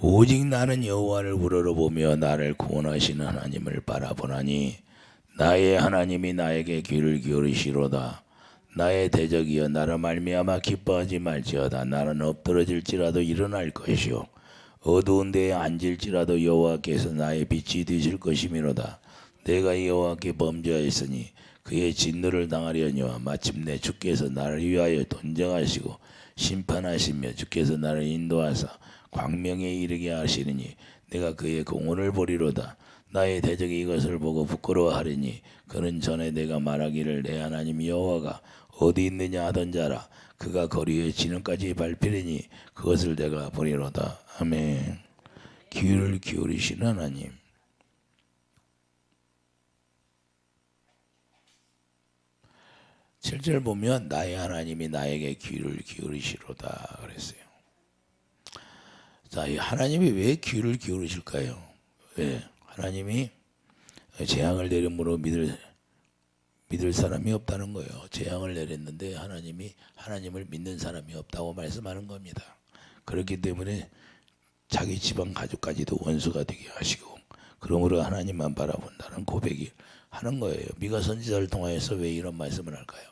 오직 나는 여호와를 우러러보며 나를 구원하시는 하나님을 바라보나니 나의 하나님이 나에게 귀를 기울이시로다. 나의 대적이여 나로 말미암아 기뻐하지 말지어다. 나는 엎드러질지라도 일어날 것이요 어두운 데에 앉을지라도 여호와께서 나의 빛이 되실 것이미로다. 내가 여호와께 범죄하였으니 그의 진노를 당하려니와 마침내 주께서 나를 위하여 돈정하시고 심판하시며 주께서 나를 인도하사 광명에 이르게 하시리니 내가 그의 공원을 보리로다. 나의 대적이 이것을 보고 부끄러워하리니 그는 전에 내가 말하기를 내 하나님 여호와가 어디 있느냐 하던 자라. 그가 거리에 진흙까지 밟히리니 그것을 내가 보리로다. 아멘. 귀를 기울이시는 하나님. 7절 보면 나의 하나님이 나에게 귀를 기울이시로다 그랬어요. 자, 이 하나님이 왜 귀를 기울이실까요? 왜? 하나님이 재앙을 내림으로 믿을 사람이 없다는 거예요. 재앙을 내렸는데 하나님을 믿는 사람이 없다고 말씀하는 겁니다. 그렇기 때문에 자기 집안 가족까지도 원수가 되게 하시고 그러므로 하나님만 바라본다는 고백이 하는 거예요. 미가 선지자를 통하여서 왜 이런 말씀을 할까요?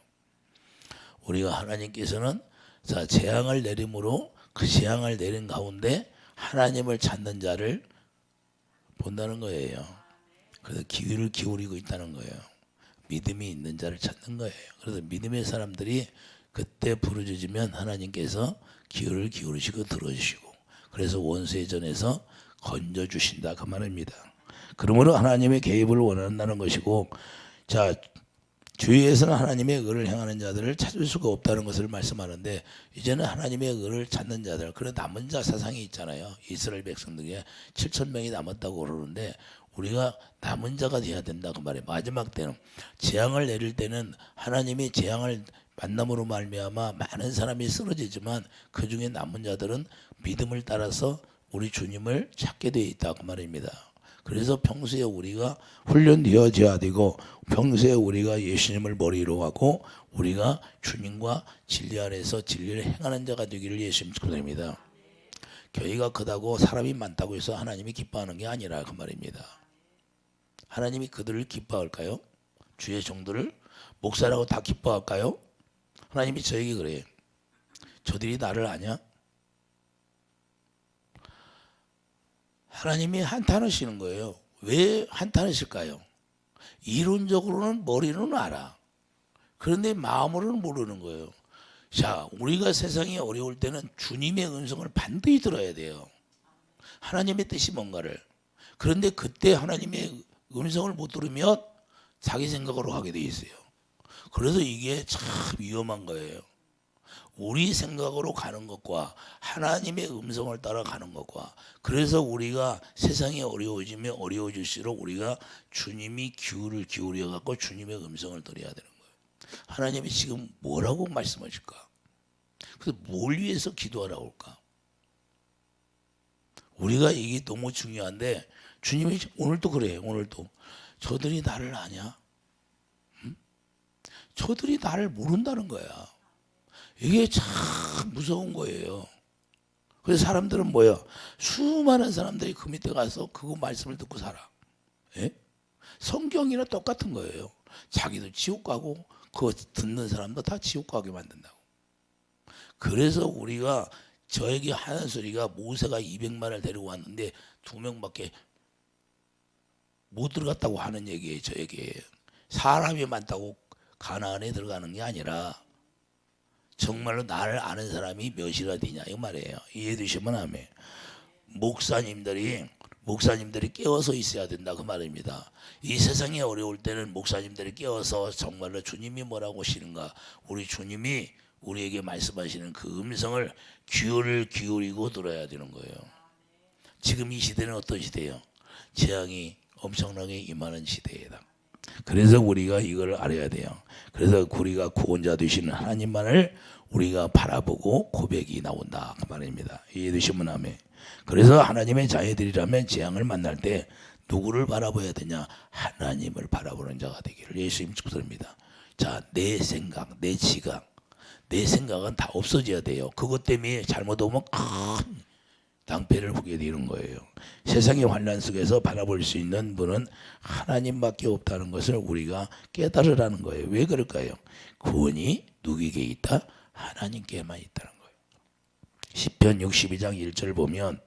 우리가 하나님께서는 자, 재앙을 내림으로 그 재앙을 내린 가운데 하나님을 찾는 자를 본다는 거예요. 그래서 귀를 기울이고 있다는 거예요. 믿음이 있는 자를 찾는 거예요. 그래서 믿음의 사람들이 그때 부르짖으면 하나님께서 귀를 기울이시고 들어주시고 그래서 원수의 전에서 건져주신다 그 말입니다. 그러므로 하나님의 개입을 원한다는 것이고 자 주위에서는 하나님의 의를 행하는 자들을 찾을 수가 없다는 것을 말씀하는데 이제는 하나님의 의를 찾는 자들 그런 남은 자 사상이 있잖아요. 이스라엘 백성들이 7,000명이 남았다고 그러는데 우리가 남은 자가 돼야 된다 그 말이에요. 마지막 때는 재앙을 내릴 때는 하나님이 재앙을 만남으로 말미암아 많은 사람이 쓰러지지만 그 중에 남은 자들은 믿음을 따라서 우리 주님을 찾게 되어 있다 그 말입니다. 그래서 평소에 우리가 훈련되어져야 되고 평소에 우리가 예수님을 머리로 하고 우리가 주님과 진리 안에서 진리를 행하는 자가 되기를 예수님 축복합니다. 교회가 크다고 사람이 많다고 해서 하나님이 기뻐하는 게 아니라 그 말입니다. 하나님이 그들을 기뻐할까요? 주의 종들을 목사라고 다 기뻐할까요? 하나님이 저에게 그래요. 저들이 나를 아냐? 하나님이 한탄하시는 거예요. 왜 한탄하실까요? 이론적으로는 머리는 알아. 그런데 마음으로는 모르는 거예요. 자, 우리가 세상이 어려울 때는 주님의 음성을 반드시 들어야 돼요. 하나님의 뜻이 뭔가를. 그런데 그때 하나님의 음성을 못 들으면 자기 생각으로 하게 돼 있어요. 그래서 이게 참 위험한 거예요. 우리 생각으로 가는 것과 하나님의 음성을 따라가는 것과 그래서 우리가 세상이 어려워지면 어려워질수록 우리가 주님이 귀를 기울여 갖고 주님의 음성을 들어야 되는 거예요. 하나님이 지금 뭐라고 말씀하실까? 그래서 뭘 위해서 기도하라고 할까? 우리가 이게 너무 중요한데 주님이 오늘도 그래요. 오늘도 저들이 나를 아냐? 응? 저들이 나를 모른다는 거야. 이게 참 무서운 거예요. 그래서 사람들은 뭐야? 수많은 사람들이 그 밑에 가서 그거 말씀을 듣고 살아. 예? 성경이랑 똑같은 거예요. 자기도 지옥 가고 그거 듣는 사람도 다 지옥 가게 만든다고. 그래서 우리가 저에게 하는 소리가 모세가 200만을 데리고 왔는데 2명밖에 못 들어갔다고 하는 얘기예요. 저에게. 사람이 많다고 가나안에 들어가는 게 아니라 정말로 나를 아는 사람이 몇이나 되냐 이 말이에요. 이해해 주시면 아멘. 목사님들이 깨어서 있어야 된다 그 말입니다. 이 세상이 어려울 때는 목사님들이 깨어서 정말로 주님이 뭐라고 하시는가 우리 주님이 우리에게 말씀하시는 그 음성을 귀를 기울이고 들어야 되는 거예요. 지금 이 시대는 어떤 시대예요? 재앙이 엄청나게 임하는 시대이다. 그래서 우리가 이걸 알아야 돼요. 그래서 우리가 구원자 되시는 하나님만을 우리가 바라보고 고백이 나온다 그 말입니다. 이해되시면 아멘. 그래서 하나님의 자녀들이라면 재앙을 만날 때 누구를 바라봐야 되냐? 하나님을 바라보는 자가 되기를 예수님 축복합니다. 자, 내 생각, 내 지각, 내 생각은 다 없어져야 돼요. 그것 때문에 잘못 오면 큰 낭패를 보게 되는 거예요. 세상의 환난 속에서 바라볼 수 있는 분은 하나님밖에 없다는 것을 우리가 깨달으라는 거예요. 왜 그럴까요? 구원이 누구에게 있다? 하나님께만 있다는 거예요. 시편 62장 1절 보면,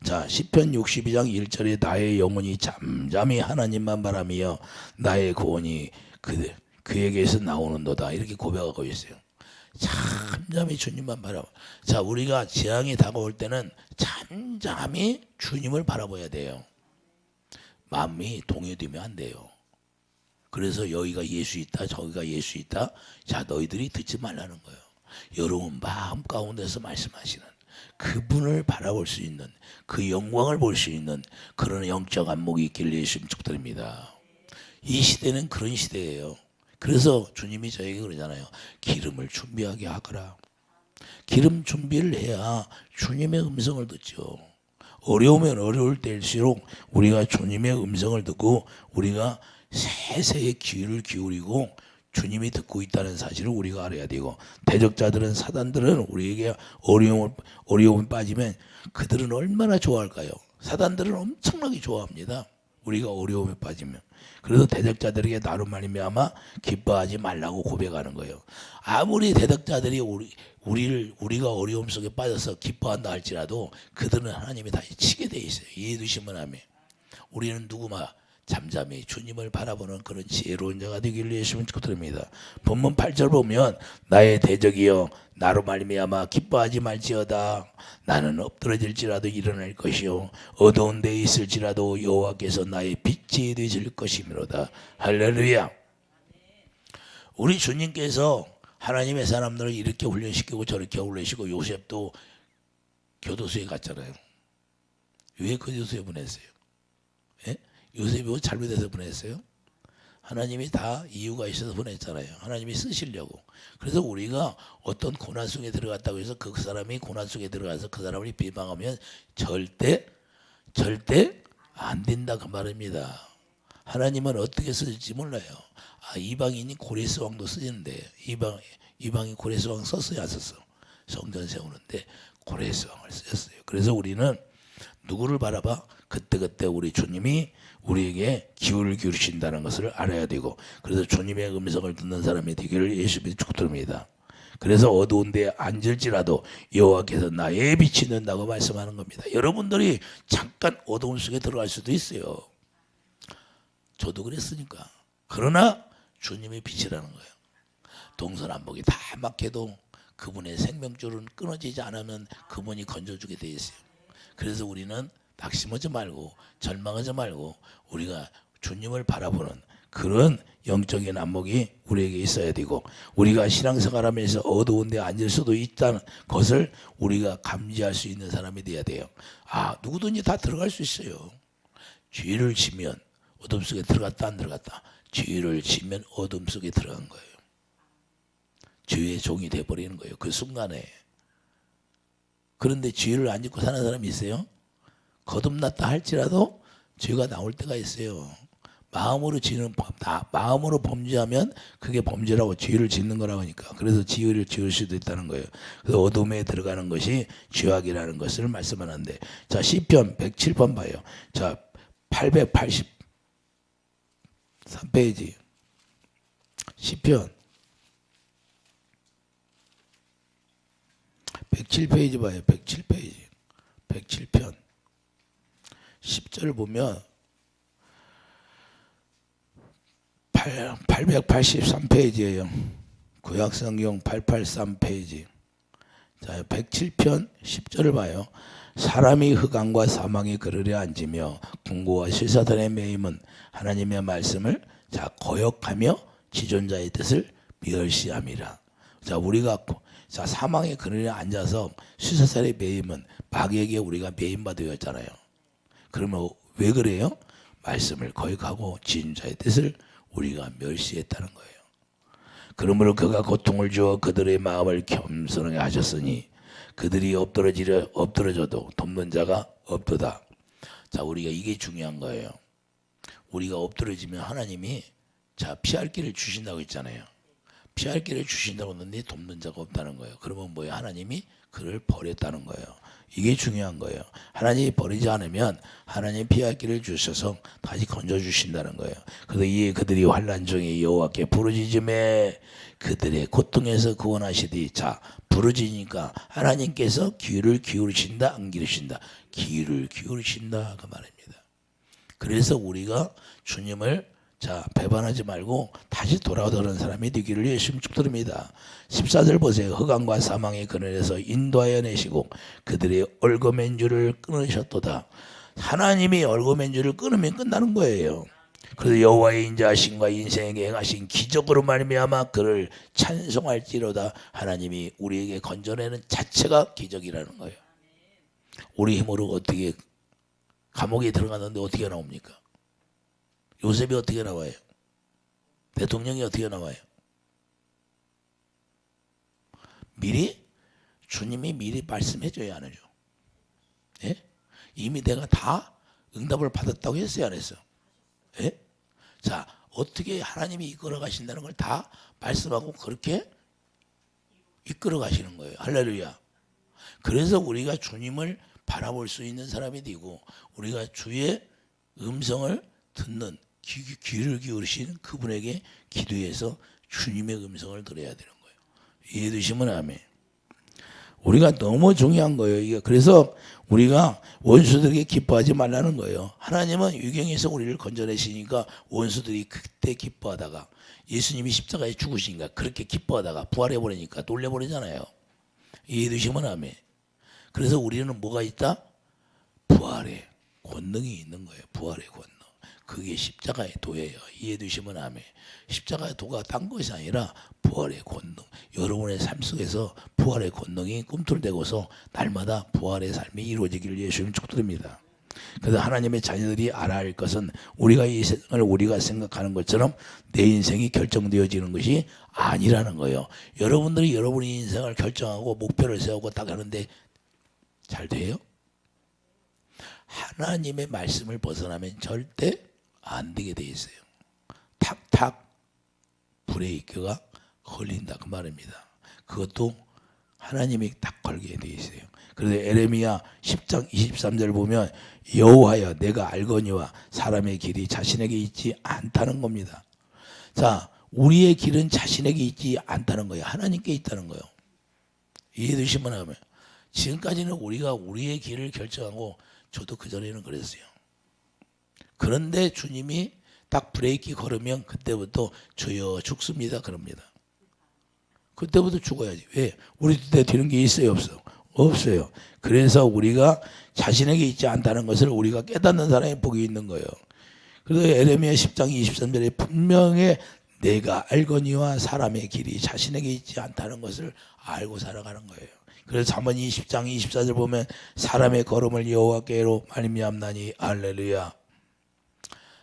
자, 시편 62장 1절에 나의 영혼이 잠잠히 하나님만 바라며 나의 구원이 그에게서 나오는도다, 이렇게 고백하고 있어요. 잠잠히 주님만 바라봐. 자, 우리가 재앙이 다가올 때는 잠잠히 주님을 바라봐야 돼요. 마음이 동요되면 안 돼요. 그래서 여기가 예수 있다, 저기가 예수 있다, 자, 너희들이 듣지 말라는 거예요. 여러분 마음 가운데서 말씀하시는 그분을 바라볼 수 있는, 그 영광을 볼 수 있는 그런 영적 안목이 있길 예수님 축복드립니다. 이 시대는 그런 시대예요. 그래서 주님이 저에게 그러잖아요. 기름을 준비하게 하거라. 기름 준비를 해야 주님의 음성을 듣죠. 어려우면 어려울 때일수록 우리가 주님의 음성을 듣고 우리가 세세에 귀를 기울이고 주님이 듣고 있다는 사실을 우리가 알아야 되고, 대적자들은, 사단들은 우리에게 어려움에 빠지면 그들은 얼마나 좋아할까요? 사단들은 엄청나게 좋아합니다. 우리가 어려움에 빠지면. 그래서 대적자들에게 나로 말미암아 기뻐하지 말라고 고백하는 거예요. 아무리 대적자들이 우리가 어려움 속에 빠져서 기뻐한다 할지라도 그들은 하나님이 다 치게 돼 있어요. 이해되시면 하면. 우리는 누구마 잠잠히 주님을 바라보는 그런 지혜로운 자가 되기를 예수님 축복드립니다. 본문 8절 보면, 나의 대적이여 나로 말미암아 기뻐하지 말지어다. 나는 엎드러질지라도 일어날 것이요 어두운 데 있을지라도 여호와께서 나의 빛이 되실 것이미로다. 할렐루야. 우리 주님께서 하나님의 사람들을 이렇게 훈련시키고 저렇게 훈련시키고, 요셉도 교도소에 갔잖아요. 왜 교도소에 보냈어요? 예? 요셉이 뭐 잘못해서 보냈어요? 하나님이 다 이유가 있어서 보냈잖아요. 하나님이 쓰시려고. 그래서 우리가 어떤 고난 속에 들어갔다고 해서 그 사람이 고난 속에 들어가서 그 사람을 비방하면 절대 안 된다, 그 말입니다. 하나님은 어떻게 쓰실지 몰라요. 이방인이 고레스 왕도 쓰는데, 이방이 고레스 왕 썼어요, 안 썼어? 성전 세우는데 고레스 왕을 쓰셨어요. 그래서 우리는 누구를 바라봐? 그때그때 우리 주님이 우리에게 기울을 기울이신다는 것을 알아야 되고, 그래서 주님의 음성을 듣는 사람이 되기를 예수님이 축복드립니다. 그래서 어두운 데에 앉을지라도 여호와께서 나의 빛이 된다고 말씀하는 겁니다. 여러분들이 잠깐 어두운 속에 들어갈 수도 있어요. 저도 그랬으니까. 그러나 주님의 빛이라는 거예요. 동서남북이 다 막혀도 그분의 생명줄은 끊어지지 않으면 그분이 건져주게 돼 있어요. 그래서 우리는 낙심하지 말고 절망하지 말고 우리가 주님을 바라보는 그런 영적인 안목이 우리에게 있어야 되고, 우리가 신앙생활하면서 어두운 데 앉을 수도 있다는 것을 우리가 감지할 수 있는 사람이 돼야 돼요. 누구든지 다 들어갈 수 있어요. 죄를 지면 어둠 속에 들어갔다 안 들어갔다. 죄를 지면 어둠 속에 들어간 거예요. 죄의 종이 돼버리는 거예요, 그 순간에. 그런데 죄를 안 짓고 사는 사람이 있어요? 거듭났다 할지라도 죄가 나올 때가 있어요. 마음으로 범죄하면 그게 범죄라고, 죄를 짓는 거라고 하니까. 그래서 죄를 지을 수도 있다는 거예요. 그래서 어둠에 들어가는 것이 죄악이라는 것을 말씀하는데, 자, 시편 107번 봐요. 자, 883페이지 시편 107페이지 봐요. 107페이지 107편 10절 보면 883페이지예요. 구약성경 883페이지. 자, 107편 10절을 봐요. 사람이 흑암과 사망의 그늘에 앉으며 궁고와 실사단의 매임은 하나님의 말씀을 거역하며 지존자의 뜻을 멸시함이라. 자, 우리가 사망의 그늘에 앉아서 실사단의 매임은 마귀에게 우리가 매임받으였잖아요. 그러면 왜 그래요? 말씀을 거역하고 지존자의 뜻을 우리가 멸시했다는 거예요. 그러므로 그가 고통을 주어 그들의 마음을 겸손하게 하셨으니 그들이 엎드러져도 돕는 자가 없도다. 자, 우리가 이게 중요한 거예요. 우리가 엎드러지면 하나님이 피할 길을 주신다고 했잖아요. 피할 길을 주신다고 했는데 돕는 자가 없다는 거예요. 그러면 뭐예요? 하나님이 그를 버렸다는 거예요. 이게 중요한 거예요. 하나님이 버리지 않으면 하나님 피할 길을 주셔서 다시 건져주신다는 거예요. 그래서 이에 그들이 환난 중에 여호와께 부르짖음에 그들의 고통에서 구원하시되. 자, 부르짖으니까 하나님께서 귀를 기울이신다 안 기울이신다? 귀를 기울이신다 그 말입니다. 그래서 우리가 주님을 배반하지 말고 다시 돌아오는 사람이 되기를 예수님 축복드립니다. 14절 보세요. 흑암과 사망의 그늘에서 인도하여 내시고 그들의 얼거맨줄을 끊으셨도다. 하나님이 얼거맨줄을 끊으면 끝나는 거예요. 그래서 여호와의 인자하심과 인생에게 행하신 기적으로 말미암아 그를 찬송할지로다. 하나님이 우리에게 건져내는 자체가 기적이라는 거예요. 우리 힘으로 어떻게 감옥에 들어갔는데 어떻게 나옵니까? 요셉이 어떻게 나와요? 대통령이 어떻게 나와요? 주님이 미리 말씀해줘야 안 하죠. 예? 이미 내가 다 응답을 받았다고 했어요, 안 했어요? 예? 자, 어떻게 하나님이 이끌어 가신다는 걸 다 말씀하고 그렇게 이끌어 가시는 거예요. 할렐루야. 그래서 우리가 주님을 바라볼 수 있는 사람이 되고 우리가 주의 음성을 듣는 귀를 기울이신 그분에게 기도해서 주님의 음성을 들어야 되는 거예요. 이해되시면 아멘. 우리가 너무 중요한 거예요. 이게 그래서 우리가 원수들에게 기뻐하지 말라는 거예요. 하나님은 유경에서 우리를 건져내시니까 원수들이 그때 기뻐하다가 예수님이 십자가에 죽으시니까 그렇게 기뻐하다가 부활해버리니까 놀래버리잖아요. 이해되시면 아멘. 그래서 우리는 뭐가 있다? 부활의 권능이 있는 거예요. 부활의 권능. 그게 십자가의 도예요. 이해되시면 아멘. 십자가의 도가 딴 것이 아니라 부활의 권능. 여러분의 삶 속에서 부활의 권능이 꿈틀대고서 날마다 부활의 삶이 이루어지기를 예수님 축복드립니다. 그래서 하나님의 자녀들이 알아야 할 것은 우리가 이 세상을 우리가 생각하는 것처럼 내 인생이 결정되어지는 것이 아니라는 거예요. 여러분들이 여러분의 인생을 결정하고 목표를 세우고 딱 하는데 잘 돼요? 하나님의 말씀을 벗어나면 절대 안 되게 돼 있어요. 탁탁 브레이크가 걸린다 그 말입니다. 그것도 하나님이 딱 걸게 돼 있어요. 그래서 에레미야 10장 23절 보면 여호와여 내가 알거니와 사람의 길이 자신에게 있지 않다는 겁니다. 자, 우리의 길은 자신에게 있지 않다는 거예요. 하나님께 있다는 거예요. 이해되시면 하면 지금까지는 우리가 우리의 길을 결정하고 저도 그전에는 그랬어요. 그런데 주님이 딱 브레이크 걸으면 그때부터 주여 죽습니다 그럽니다. 그때부터 죽어야지. 왜? 우리 때 되는 게 있어요 없어요? 없어요. 그래서 우리가 자신에게 있지 않다는 것을 우리가 깨닫는 사람이 복이 있는 거예요. 그래서 에레미야 10장 23절에 분명히 내가 알거니와 사람의 길이 자신에게 있지 않다는 것을 알고 살아가는 거예요. 그래서 잠언 20장 24절 보면 사람의 걸음을 여호와께로 말미암나니 할렐루야.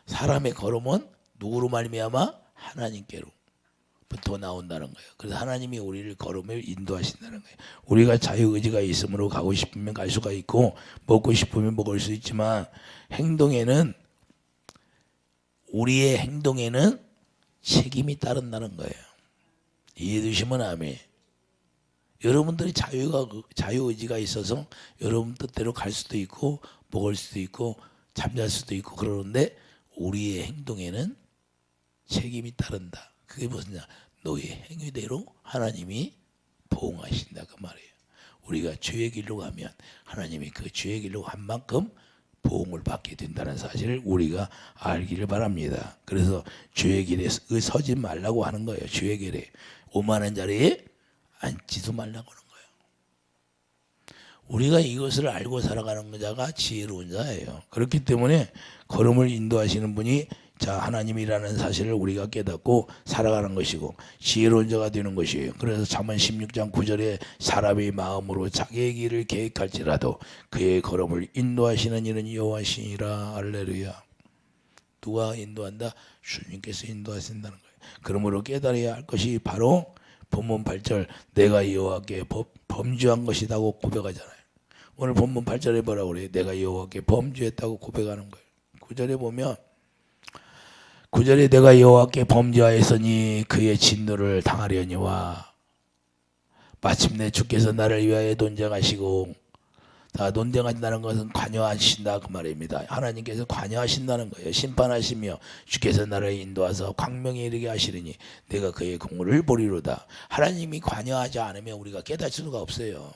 사람의 걸음은 누구로 말미암아? 하나님께로부터 나온다는 거예요. 그래서 하나님이 우리를 걸음을 인도하신다는 거예요. 우리가 자유의지가 있으므로 가고 싶으면 갈 수가 있고 먹고 싶으면 먹을 수 있지만 우리의 행동에는 책임이 따른다는 거예요. 이해되시면 아멘. 여러분들이 자유의지가 있어서 여러분 뜻대로 갈 수도 있고 먹을 수도 있고 잠잘 수도 있고 그러는데 우리의 행동에는 책임이 따른다. 그게 무슨냐? 너의 행위대로 하나님이 보응하신다 그 말이에요. 우리가 주의 길로 가면 하나님이 그 주의 길로 한 만큼 보응을 받게 된다는 사실을 우리가 알기를 바랍니다. 그래서 주의 길에 서지 말라고 하는 거예요. 주의 길에 오만한 자리에 앉지도 말라고 하는 거예요. 우리가 이것을 알고 살아가는 자가 지혜로운 자예요. 그렇기 때문에 걸음을 인도하시는 분이 하나님이라는 사실을 우리가 깨닫고 살아가는 것이고 지혜로운 자가 되는 것이에요. 그래서 잠언 16장 9절에 사람의 마음으로 자기의 길을 계획할지라도 그의 걸음을 인도하시는 이는 여호와시니라. 할렐루야. 누가 인도한다? 주님께서 인도하신다는 거예요. 그러므로 깨달아야 할 것이 바로 본문 8절 내가 여호와께 범죄한 것이라고 고백하잖아요. 오늘 본문 8절에 뭐라고 그래요? 내가 여호와께 범죄했다고 고백하는 거예요. 9절에 보면 9절에 내가 여호와께 범죄하였으니 그의 진노를 당하려니와 마침내 주께서 나를 위하여 돈장하시고 자, 논쟁하신다는 것은 관여하신다 그 말입니다. 하나님께서 관여하신다는 거예요. 심판하시며 주께서 나를 인도하사 광명에 이르게 하시리니 내가 그의 공을 보리로다. 하나님이 관여하지 않으면 우리가 깨달을 수가 없어요.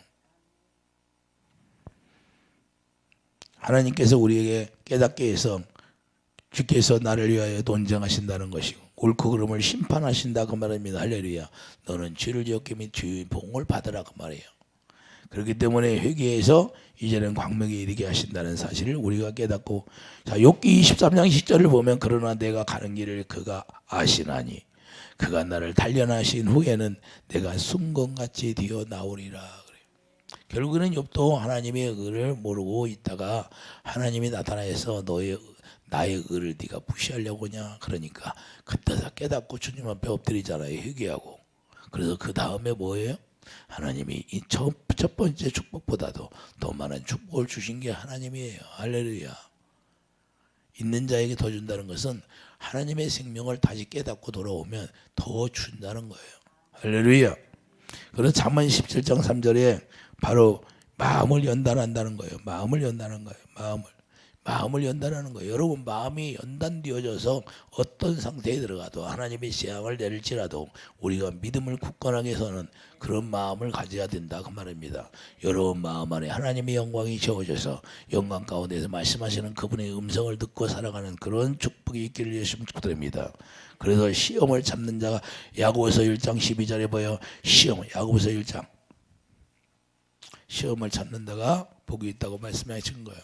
하나님께서 우리에게 깨닫게 해서 주께서 나를 위하여 논쟁하신다는 것이고 옳고 그름을 심판하신다 그 말입니다. 할렐루야. 너는 죄를 지었기 및 주의 봉을 받으라 그 말이에요. 그렇기 때문에 회개해서 이제는 광명에 이르게 하신다는 사실을 우리가 깨닫고, 자, 욥기 23장 10절을 보면 그러나 내가 가는 길을 그가 아시나니 그가 나를 단련하신 후에는 내가 순건같이 되어 나오리라. 그래요. 결국에는 욥도 하나님의 의를 모르고 있다가 하나님이 나타나서 나의 의를 네가 무시하려고 하냐. 그러니까 그때 다 깨닫고 주님 앞에 엎드리잖아요. 회개하고. 그래서 그 다음에 뭐예요? 하나님이 이 첫 번째 축복보다도 더 많은 축복을 주신 게 하나님이에요. 할렐루야. 있는 자에게 더 준다는 것은 하나님의 생명을 다시 깨닫고 돌아오면 더 준다는 거예요. 할렐루야. 그래서 잠언 17장 3절에 바로 마음을 연단한다는 거예요. 마음을 연단하는 거예요. 마음을 연단하는 거예요. 여러분, 마음이 연단되어져서 어떤 상태에 들어가도 하나님의 재앙을 내릴지라도 우리가 믿음을 굳건하게 서는 그런 마음을 가져야 된다 그 말입니다. 여러분 마음 안에 하나님의 영광이 채워져서 영광 가운데서 말씀하시는 그분의 음성을 듣고 살아가는 그런 축복이 있기를 예수님 축복드립니다. 그래서 시험을 참는 자가 야고보서 1장 12절에 보여 야고보서 1장 시험을 참는 자가 복이 있다고 말씀하신 거예요.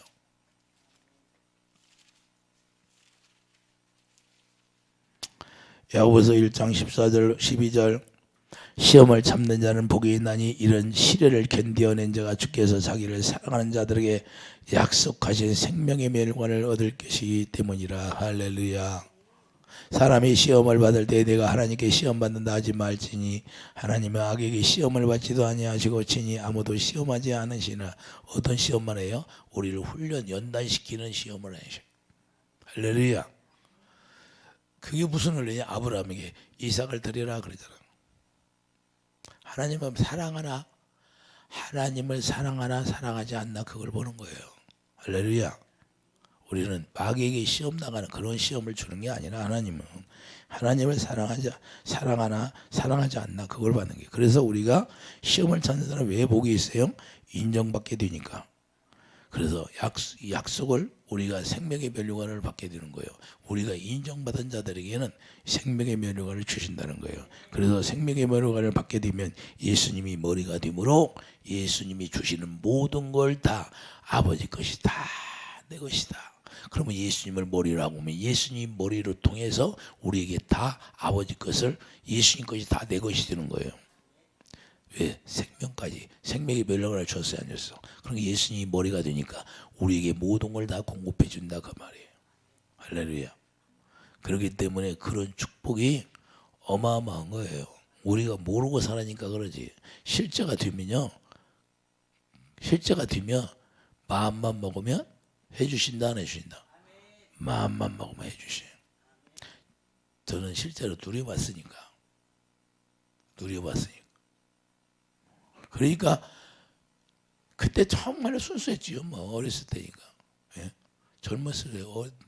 야고보서 1장 14절 12절 시험을 참는 자는 복이 있나니 이런 시련을 견디어낸 자가 주께서 자기를 사랑하는 자들에게 약속하신 생명의 멸관을 얻을 것이기 때문이라. 할렐루야. 사람이 시험을 받을 때 내가 하나님께 시험 받는다 하지 말지니 하나님은 악에게 시험을 받지도 아니하시고 친히 아무도 시험하지 않으시나. 어떤 시험만 해요? 우리를 연단시키는 시험을 해요. 할렐루야. 그게 무슨 원리냐? 아브라함에게 이삭을 드리라 그러잖아. 하나님을 사랑하나 사랑하지 않나 그걸 보는 거예요. 할렐루야. 우리는 마귀에게 시험 나가는 그런 시험을 주는 게 아니라 하나님을 사랑하나 사랑하지 않나 그걸 받는 게. 그래서 우리가 시험을 찾는 사람은 왜 복이 있어요? 인정받게 되니까. 그래서 약속을 우리가 생명의 면류관을 받게 되는 거예요. 우리가 인정받은 자들에게는 생명의 면류관을 주신다는 거예요. 그래서 생명의 면류관을 받게 되면 예수님이 머리가 되므로 예수님이 주시는 모든 걸 다 아버지 것이 다 내 것이다. 그러면 예수님을 머리라고 하면 예수님 머리를 통해서 우리에게 다 아버지 것을 예수님 것이 다 내 것이 되는 거예요. 왜? 생명의 면류관을 줬어야 안 줬어. 그러니까 예수님이 머리가 되니까 우리에게 모든 걸 다 공급해 준다 그 말이에요. 할렐루야. 그렇기 때문에 그런 축복이 어마어마한 거예요. 우리가 모르고 살아니까 그러지. 실제가 되면 마음만 먹으면 해주신다 안 해주신다? 마음만 먹으면 해주셔요. 저는 실제로 누려봤으니까. 그러니까 그때 정말로 순수했지요. 뭐 어렸을 때니까. 예? 젊었을 때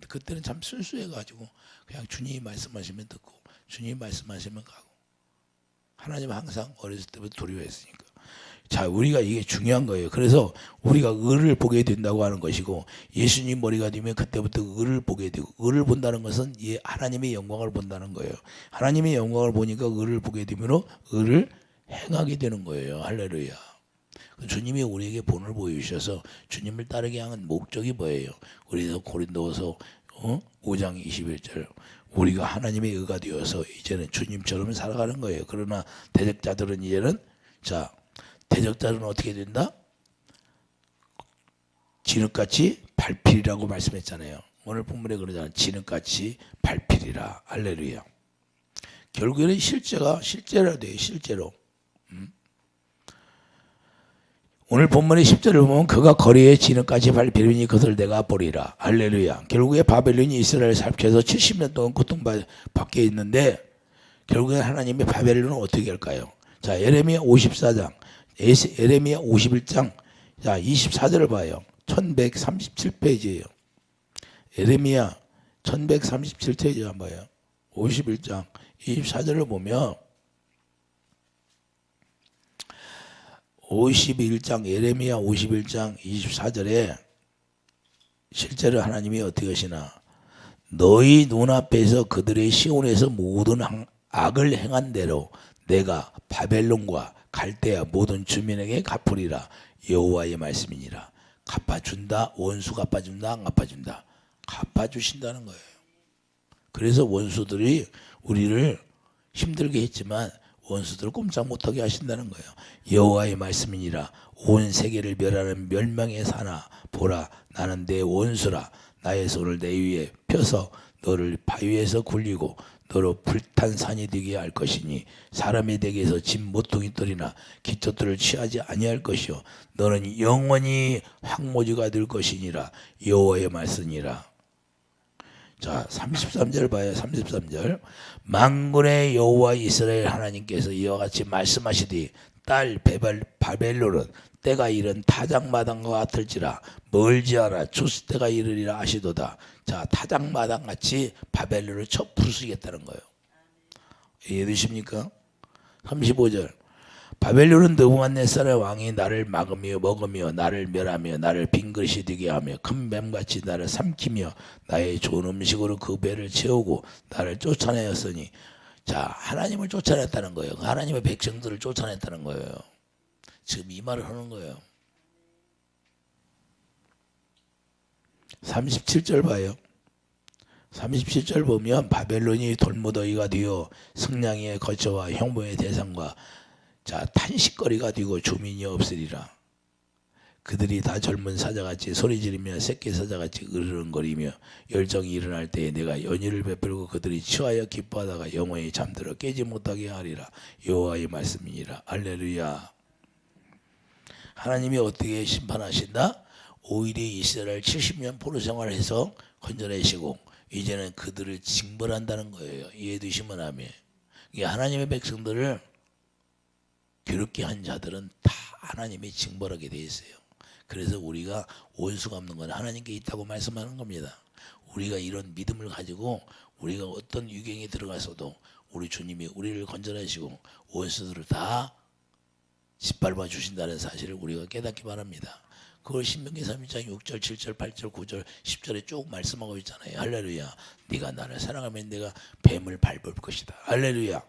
그때는 참 순수해가지고 그냥 주님이 말씀하시면 듣고 주님이 말씀하시면 가고 하나님 항상 어렸을 때부터 두려워했으니까. 자, 우리가 이게 중요한 거예요. 그래서 우리가 의를 보게 된다고 하는 것이고 예수님 머리가 되면 그때부터 의를 보게 되고 의를 본다는 것은 하나님의 영광을 본다는 거예요. 하나님의 영광을 보니까 의를 보게 되면 의를 행하게 되는 거예요. 할렐루야. 주님이 우리에게 본을 보여주셔서 주님을 따르게 하는 목적이 뭐예요? 우리도 고린도서 5장 21절 우리가 하나님의 의가 되어서 이제는 주님처럼 살아가는 거예요. 그러나 대적자들은 이제는 대적자들은 어떻게 된다? 진흙같이 발필이라고 말씀했잖아요. 오늘 본문에 그러잖아요. 진흙같이 발필이라. 할렐루야. 결국에는 실제로 돼요. 실제로. 오늘 본문의 10절을 보면 그가 거리에 진흙같이 발필이니 그것을 내가 보리라. 할렐루야. 결국에 바벨론이 이스라엘을 살펴서 70년 동안 고통받게 있는데 결국에 하나님이 바벨론을 어떻게 할까요? 자, 예레미야 54장 예레미야 51장 자, 24절을 봐요. 1137페이지예요. 에레미야 1137페이지 한번 봐요. 51장 24절을 보면 51장 에레미야 51장 24절에 실제로 하나님이 어떻게 하시나, 너희 눈앞에서 그들의 시온에서 모든 악을 행한 대로 내가 바벨론과 갈대아 모든 주민에게 갚으리라. 여호와의 말씀이니라. 갚아준다. 원수 갚아준다. 안 갚아준다. 갚아주신다는 거예요. 그래서 원수들이 우리를 힘들게 했지만 원수들을 꼼짝 못하게 하신다는 거예요. 여호와의 말씀이니라. 온 세계를 멸하는 멸망의 사나 보라, 나는 내 원수라. 나의 손을 내 위에 펴서 너를 바위에서 굴리고 너로 불탄 산이 되게 할 것이니 사람의 댁에서 집 모퉁이 떨이나 기초들을 취하지 아니할 것이요 너는 영원히 황무지가 될 것이니라. 여호와의 말씀이니라. 자, 33절 봐요. 33절. 만군의 여호와 이스라엘 하나님께서 이와 같이 말씀하시되 딸 바벨론은 때가 이른 타작마당과 같을지라 멀지 않아 주스 때가 이르리라 하시도다. 자, 타작마당 같이 바벨론을 쳐 부수겠다는 거예요. 이해되십니까? 35절. 바벨론은 느부갓네살 왕이 나를 막으며 먹으며 나를 멸하며 나를 빈그릇이 되게 하며 큰 뱀같이 나를 삼키며 나의 좋은 음식으로 그 배를 채우고 나를 쫓아내었으니, 자, 하나님을 쫓아냈다는 거예요. 하나님의 백성들을 쫓아냈다는 거예요. 지금 이 말을 하는 거예요. 37절 봐요. 37절 보면 바벨론이 돌무더기가 되어 승냥이의 거처와 형모의 대상과, 자, 탄식거리가 되고 주민이 없으리라. 그들이 다 젊은 사자같이 소리지르며 새끼 사자같이 으르렁거리며 열정이 일어날 때에 내가 연희를 베풀고 그들이 취하여 기뻐하다가 영원히 잠들어 깨지 못하게 하리라. 여호와의 말씀이니라. 할렐루야. 하나님이 어떻게 심판하신다? 오히려 이스라엘 70년 포로 생활해서 건져내시고 이제는 그들을 징벌한다는 거예요. 이해되시면 아멘. 하나님의 백성들을 괴롭게 한 자들은 다 하나님이 징벌하게 돼 있어요. 그래서 우리가 원수 갚는 건 하나님께 있다고 말씀하는 겁니다. 우리가 이런 믿음을 가지고 우리가 어떤 유경에 들어가서도 우리 주님이 우리를 건져내시고 원수들을 다 짓밟아 주신다는 사실을 우리가 깨닫기 바랍니다. 그걸 신명기 3장 6절 7절 8절 9절 10절에 쭉 말씀하고 있잖아요. 할렐루야. 네가 나를 사랑하면 내가 뱀을 밟을 것이다. 할렐루야.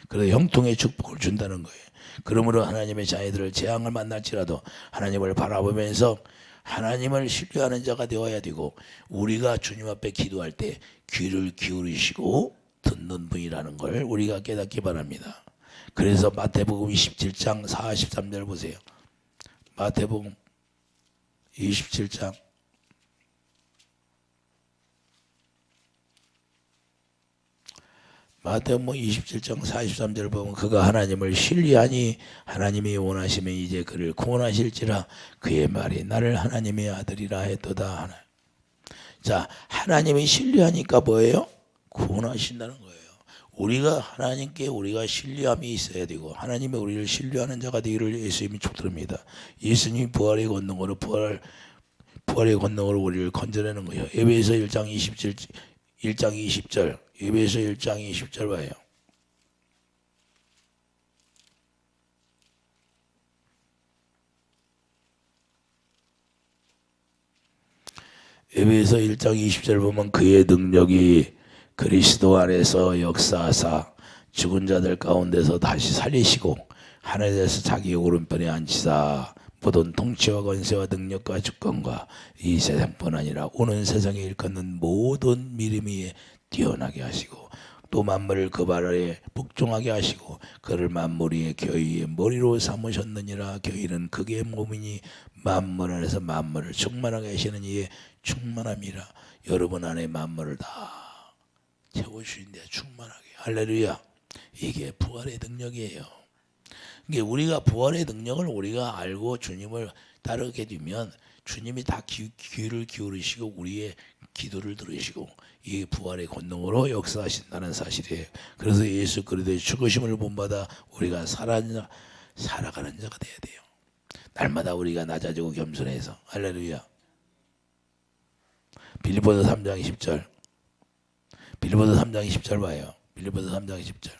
그래서 형통의 축복을 준다는 거예요. 그러므로 하나님의 자녀들을 재앙을 만날지라도 하나님을 바라보면서 하나님을 신뢰하는 자가 되어야 되고, 우리가 주님 앞에 기도할 때 귀를 기울이시고 듣는 분이라는 걸 우리가 깨닫기 바랍니다. 그래서 마태복음 27장 43절 보세요. 마태복음 27장 마태복음 27장 43절 보면 그가 하나님을 신뢰하니 하나님이 원하시면 이제 그를 구원하실지라. 그의 말이 나를 하나님의 아들이라 했도다. 자, 하나님이 신뢰하니까 뭐예요? 구원하신다는 거예요. 우리가 하나님께 우리가 신뢰함이 있어야 되고 하나님이 우리를 신뢰하는 자가 되기를 예수님이 축도합니다. 예수님이 부활의 권능으로 부활의 권능으로 우리를 건져내는 거예요. 에베소 1장 20절 에베소 1장 20절 봐요. 에베소 1장 20절 보면 그의 능력이 그리스도 안에서 역사하사 죽은 자들 가운데서 다시 살리시고 하늘에서 자기 오른편에 앉히사 모든 통치와 권세와 능력과 주권과 이 세상뿐 아니라 오는 세상에 일컫는 모든 미름 위에 뛰어나게 하시고 또 만물을 그 발 아래 복종하게 하시고 그를 만물 위에 교회의 머리로 삼으셨느니라. 교회는 그의 몸이니 만물 안에서 만물을 충만하게 하시는 이의 충만함이라. 여러분 안에 만물을 다 채워주신데 충만하게. 할렐루야. 이게 부활의 능력이에요. 이게 우리가 부활의 능력을 우리가 알고 주님을 따르게 되면 주님이 다 귀를 기울이시고 우리의 기도를 들으시고 이 부활의 권능으로 역사하신다는 사실이에요. 그래서 예수 그리스도의 죽으심을 본받아 우리가 살아가는 자가 돼야 돼요. 날마다 우리가 낮아지고 겸손해서 할렐루야. 빌립보서 3장 20절. 빌립보서 3장 20절 봐요. 빌립보서 3장 20절.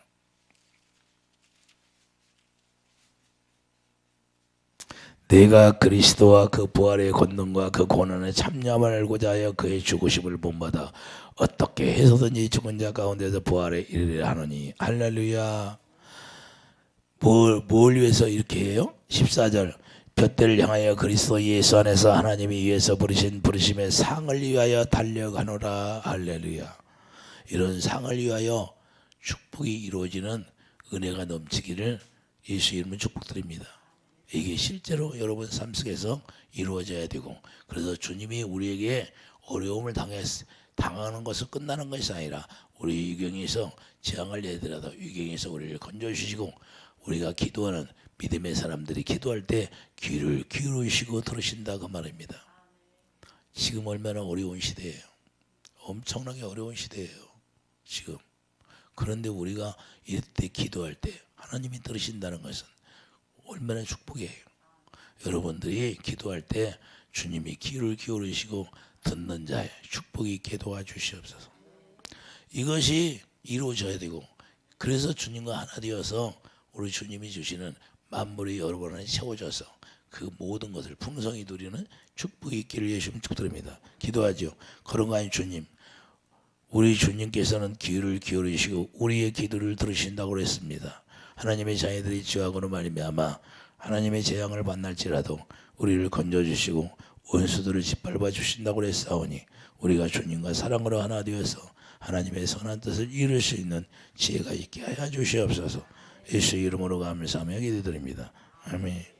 내가 그리스도와 그 부활의 권능과 그 고난의 참여함을 알고자 하여 그의 죽으심을 본받아 어떻게 해서든지 죽은 자 가운데서 부활에 이르려 하노니 할렐루야. 뭘 위해서 이렇게 해요? 14절. 둯대를 향하여 그리스도 예수 안에서 하나님이 위해서 부르신 부르심의 상을 위하여 달려가노라. 할렐루야. 이런 상을 위하여 축복이 이루어지는 은혜가 넘치기를 예수 이름으로 축복드립니다. 이게 실제로 여러분 삶 속에서 이루어져야 되고, 그래서 주님이 우리에게 어려움을 당하는 것은 끝나는 것이 아니라 우리 위경에서 재앙을 내더라도 위경에서 우리를 건져주시고, 우리가 기도하는 믿음의 사람들이 기도할 때 귀를 기울이시고 들으신다 그 말입니다. 지금 얼마나 어려운 시대예요. 엄청나게 어려운 시대예요 지금. 그런데 우리가 이때 기도할 때 하나님이 들으신다는 것은 얼마나 축복이에요. 여러분들이 기도할 때 주님이 귀를 기울이시고 듣는 자의 축복이 있게 도와주시옵소서. 이것이 이루어져야 되고, 그래서 주님과 하나 되어서 우리 주님이 주시는 만물이 여러분 안에 채워져서 그 모든 것을 풍성히 누리는 축복이 있기를 예수님 축복드립니다. 기도하죠. 거룩한 주님, 우리 주님께서는 귀를 기울이시고 우리의 기도를 들으신다고 그랬습니다. 하나님의 자녀들이 죄악으로 말미암아 하나님의 재앙을 만날지라도 우리를 건져주시고 원수들을 짓밟아 주신다고 그랬사오니, 우리가 주님과 사랑으로 하나 되어서 하나님의 선한 뜻을 이룰 수 있는 지혜가 있게 하여 주시옵소서. 예수 이름으로 감사하며 기도드립니다. 아멘.